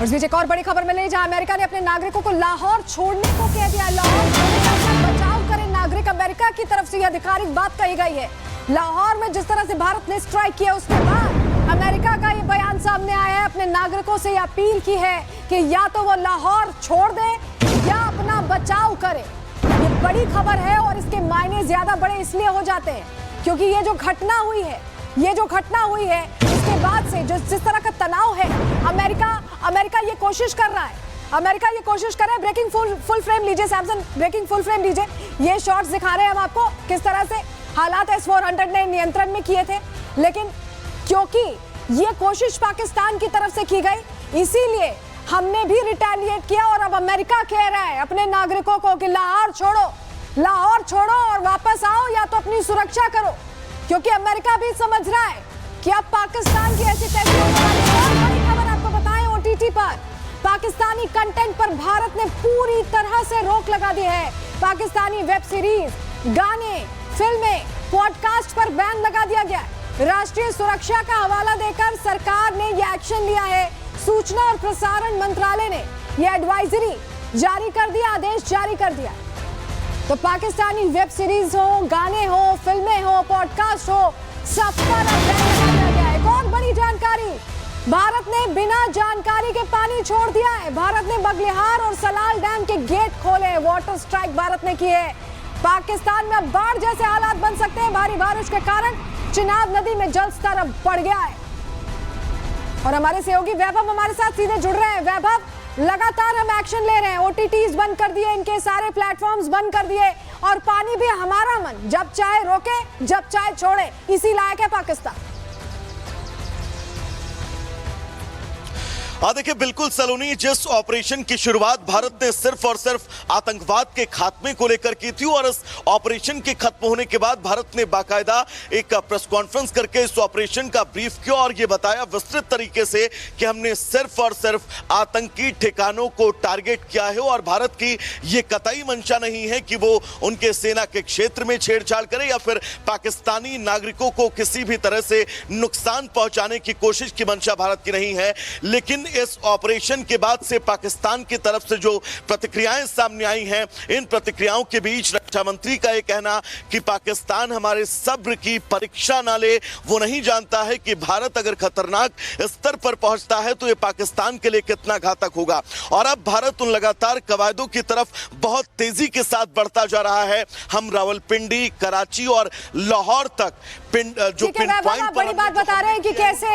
और इस बीच एक और बड़ी खबर मिली जहां अमेरिका ने अपने नागरिकों को लाहौर छोड़ने को कह दिया। लाहौर छोड़ने से बचाव करें नागरिक। अमेरिका की तरफ से यह आधिकारिक बात कही गई है। लाहौर में जिस तरह से भारत ने स्ट्राइक किया उसके बाद अमेरिका का ये बयान सामने आया है। अपने नागरिकों से यह अपील की है कि या तो वो लाहौर छोड़ दे या अपना बचाव करे। ये बड़ी खबर है और इसके मायने ज्यादा बड़े इसलिए हो जाते हैं क्योंकि ये जो घटना हुई है उसके बाद से जिस तरह का तनाव है, अमेरिका ये कोशिश कर रहा है। ब्रेकिंग फुल फ्रेम लीजिए सैमसन, ब्रेकिंग फुल फ्रेम लीजिए। ये शॉट्स दिखा रहे हैं हम आपको किस तरह से हालात S-400 ने नियंत्रण में किए थे, लेकिन क्योंकि ये कोशिश पाकिस्तान की तरफ से की गई इसीलिए हमने भी रिटेलिएट किया। और अब अमेरिका कह रहा है अपने नागरिकों को कि लाहौर छोड़ो और वापस आओ या तो अपनी सुरक्षा करो, क्योंकि अमेरिका भी समझ रहा है कि अब पाकिस्तान की ऐसी तैसी होने वाली है। और बड़ी खबर आपको बताएं, OTT पर पाकिस्तानी कंटेंट पर भारत ने पूरी तरह से रोक लगा दी है। पाकिस्तानी वेब सीरीज, गाने, फिल्में, पॉडकास्ट पर बैन लगा दिया गया। राष्ट्रीय सुरक्षा का हवाला देकर सरकार ने यह एक्शन लिया है। सूचना और प्रसारण मंत्रालय ने यह एडवाइजरी जारी कर दिया, आदेश जारी कर दिया। तो पाकिस्तानी वेब सीरीज हो, गाने हो, फिल्में हो, पॉडकास्ट हो, सब पर बैन लगा दिया गया है। बहुत बड़ी जानकारी, भारत ने बिना जानकारी के पानी छोड़ दिया है। भारत ने बगलिहार और सलाल डैम के गेट खोले हैं। वाटर स्ट्राइक भारत ने की है। पाकिस्तान में अब बाढ़ जैसे हालात बन सकते हैं। भारी बारिश के कारण चिनाब नदी में जल स्तर अब बढ़ गया है। और हमारे सहयोगी वैभव हमारे साथ सीधे जुड़ रहे हैं। वैभव, लगातार हम एक्शन ले रहे हैं। OTTs बंद कर दिए, इनके सारे प्लेटफॉर्म्स बंद कर दिए और पानी भी हमारा मन, जब चाहे रोके जब चाहे छोड़े, इसी लायक है पाकिस्तान। देखिए, बिल्कुल सलोनी, जिस ऑपरेशन की शुरुआत भारत ने सिर्फ और सिर्फ आतंकवाद के खात्मे को लेकर की थी और इस ऑपरेशन के खत्म होने के बाद भारत ने बाकायदा एक प्रेस कॉन्फ्रेंस करके इस ऑपरेशन का ब्रीफ किया और यह बताया विस्तृत तरीके से कि हमने सिर्फ और सिर्फ आतंकी ठिकानों को टारगेट किया है और भारत की यह कतई मंशा नहीं है कि वो उनके सेना के क्षेत्र में छेड़छाड़ करे या फिर पाकिस्तानी नागरिकों को किसी भी तरह से नुकसान पहुंचाने की कोशिश की मंशा भारत की नहीं है। लेकिन इस ऑपरेशन के बाद से पाकिस्तान की तरफ से जो प्रतिक्रियाएं सामने आई हैं, इन प्रतिक्रियाओं के बीच रक्षा मंत्री का यह कहना कि पाकिस्तान हमारे सब्र की परीक्षा ना ले। वो नहीं जानता है कि भारत अगर खतरनाक स्तर पर पहुंचता है तो यह पाकिस्तान के लिए कितना घातक होगा। और अब भारत उन लगातार कवायदों की तरफ बहुत तेजी के साथ बढ़ता जा रहा है। हम रावलपिंडी, कराची और लाहौर तक जो पिन पॉइंट बड़ी बात बता रहे हैं कि कैसे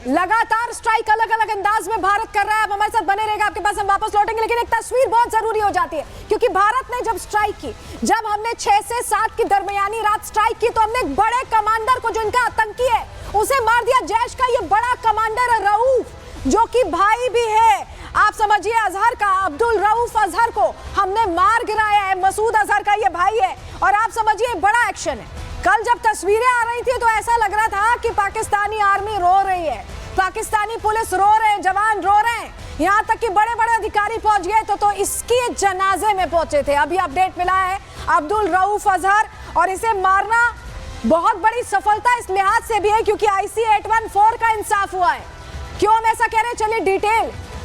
लगातार स्ट्राइक अलग अलग अंदाज में भारत कर रहा है। आप हमारे साथ बने रहेगा, आपके पास हम वापस लौटेंगे, लेकिन एक तस्वीर बहुत जरूरी हो जाती है क्योंकि भारत ने जब स्ट्राइक की, जब हमने 6 से 7 की दरमियानी रात स्ट्राइक की तो हमने एक बड़े कमांडर को, जो इनका आतंकी है, उसे मार दिया। जैश का ये बड़ा कमांडर है रऊफ, जो कि भाई भी है, आप समझिए, अजहर का, अब्दुल रऊफ अजहर को हमने मार गिराया है। मसूद अजहर का ये भाई है और आप समझिए बड़ा एक्शन है। कल जब तस्वीरें आ रही थी तो ऐसा लग रहा था कि पाकिस्तानी आर्मी रो रही है, पाकिस्तानी पुलिस रो रहे हैं, जवान रो रहे हैं, यहां तक कि बड़े बड़े अधिकारी पहुंच गए तो इसके जनाजे में पहुंचे थे। अभी अपडेट मिला है अब्दुल रऊफ अजहर, और इसे मारना बहुत बड़ी सफलता इस लिहाज से भी है क्योंकि IC 814 का इंसाफ हुआ है। क्यों हम ऐसा कह रहे हैं, चलिए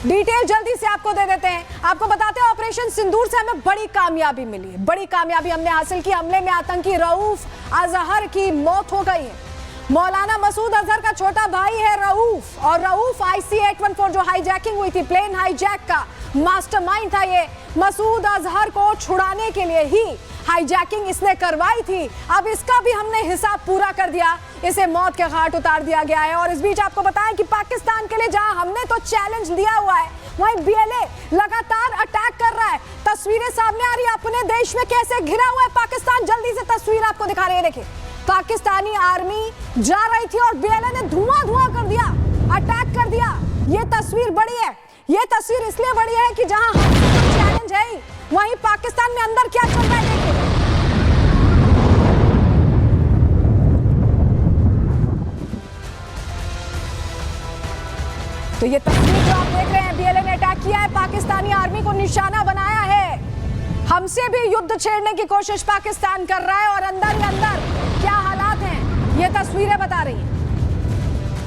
डिटेल जल्दी से आपको दे देते हैं। आपको बताते हैं ऑपरेशन सिंदूर से हमें बड़ी कामयाबी मिली है, बड़ी कामयाबी हमने हासिल की। हमले में आतंकी रऊफ अजहर की मौत हो गई है। मौलाना मसूद अजहर का छोटा भाई है रऊफ, और रऊफ IC 814 जो हाईजैकिंग हुई थी, प्लेन हाईजैक का मास्टरमाइंड था। ये मसूद अजहर को छुड़ाने के लिए ही हाईजैकिंग इसने करवाई थी। अब इसका भी हमने हिसाब पूरा कर दिया, इसे मौत के घाट उतार दिया गया है। और इस बीच आपको बताएं कि पाकिस्तान के लिए जहां हमने तो चैलेंज दिया हुआ है, वहीं BLA लगातार अटैक कर रहा है। तस्वीरें सामने आ रही है अपने देश में कैसे घिरा हुआ है पाकिस्तान। जल्दी से तस्वीर आपको दिखा रहे हैं, देखिए पाकिस्तानी आर्मी जा रही थी और BLA ने धुआं कर दिया, अटैक कर दिया। ये तस्वीर बड़ी है, ये तस्वीर इसलिए बड़ी है कि जहां चैलेंज है वहीं पाकिस्तान में अंदर क्या चल रहा है देखिए। तो ये तस्वीर जो आप देख रहे हैं, BLA ने अटैक किया है, पाकिस्तानी आर्मी को निशाना बनाया है। हमसे भी युद्ध छेड़ने की कोशिश पाकिस्तान कर रहा है और अंदर ही अंदर क्या हालात हैं ये तस्वीरें बता रही हैं।